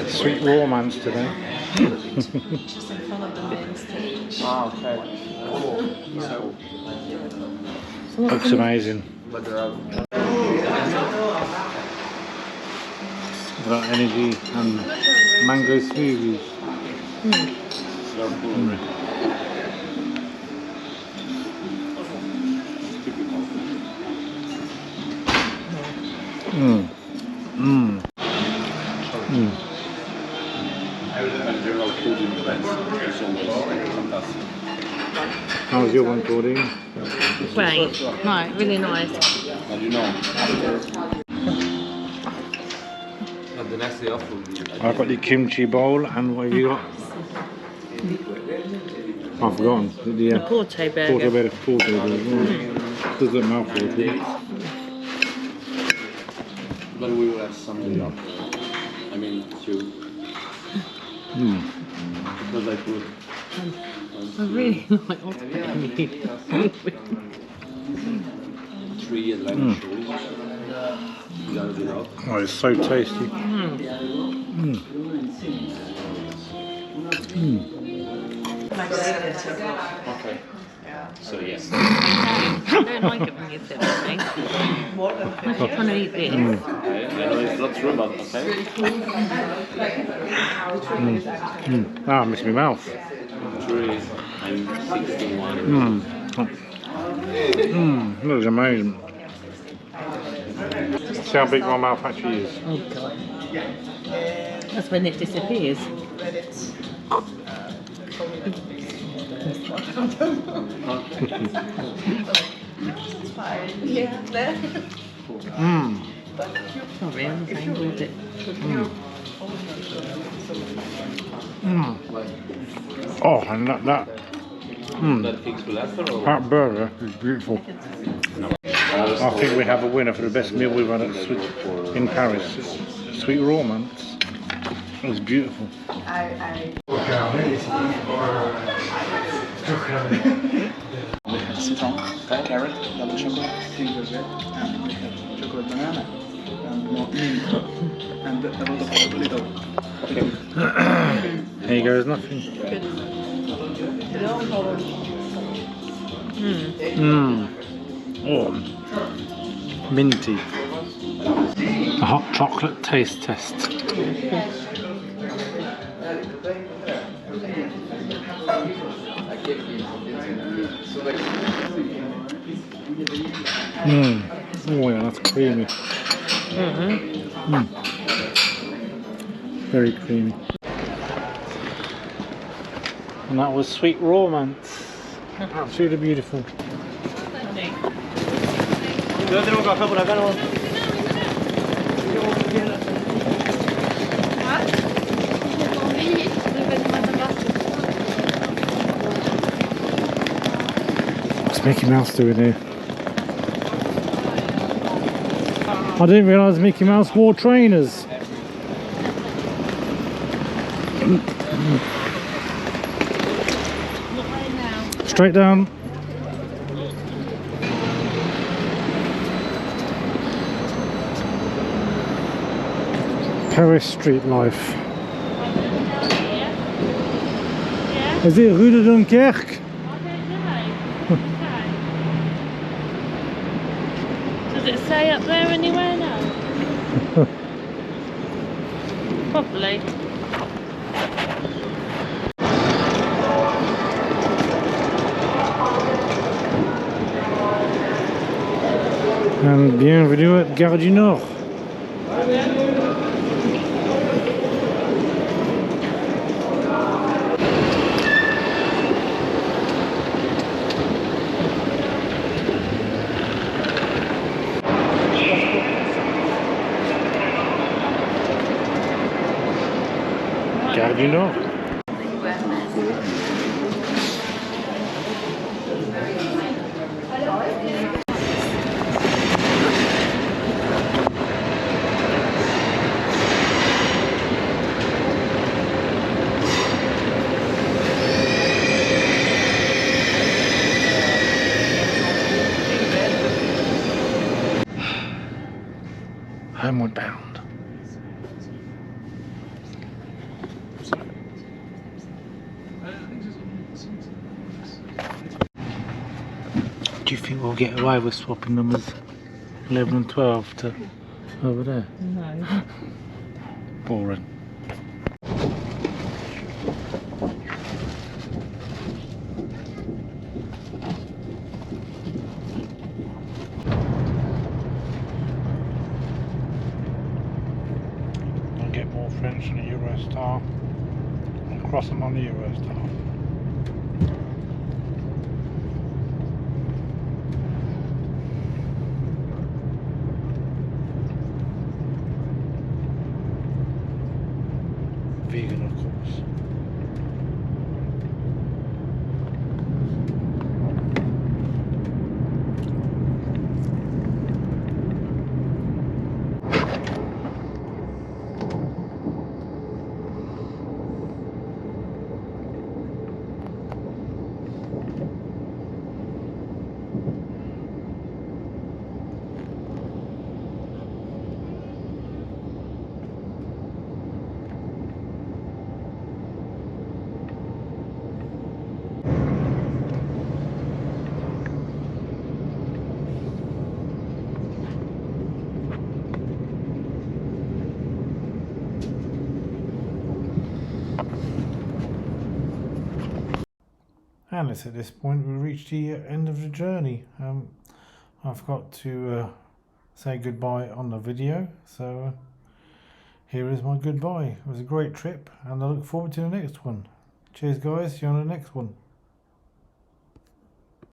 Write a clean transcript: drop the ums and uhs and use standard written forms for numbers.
Sweet romance today. Ah, okay. Looks amazing. Got energy and mango smoothies. How's your one, Claudine? Great. Right, really nice. I've got the kimchi bowl, and what have you got? I've forgotten. The Porto burger. Porto burger. Does look mouthful. But we will have something else. I mean, two. Because I put. I really like Three Atlanta shoes. You gotta do that. Oh, it's so tasty. Okay. So yes. I don't like it when you sit with me. I'm just trying to eat this. I know it's not true, but okay. Ah, I missed my mouth. True is I'm 61. That was amazing. See how big my mouth actually is. Oh god. That's when it disappears. Sorry, I'm tangled it. Oh, and that burger is beautiful. I think we have a winner for the best meal we've had in Paris. Sweet romance. It was beautiful. Citron, carrot, double chocolate, chocolate banana, and more mint, and a little. Here goes nothing. Oh, minty. A hot chocolate taste test. Oh yeah, that's creamy. Very creamy. And that was Sweet Romance. Absolutely beautiful. What's Mickey Mouse doing here? I didn't realise Mickey Mouse wore trainers. Straight down. Paris street life. Is it Rue de Dunkerque? Does it say up there anywhere now? Probably. And bienvenue at Gare du Nord. Gare du Nord. Homeward bound. we'll get away with swapping numbers 11 and 12 to over there. No. Boring. I'll get more French on the Eurostar and cross them on the Eurostar. Vegan, of course. And it's at this point we reached the end of the journey. I've got to say goodbye on the video, so here is my goodbye. It was a great trip and I look forward to the next one. Cheers guys, see you on the next one.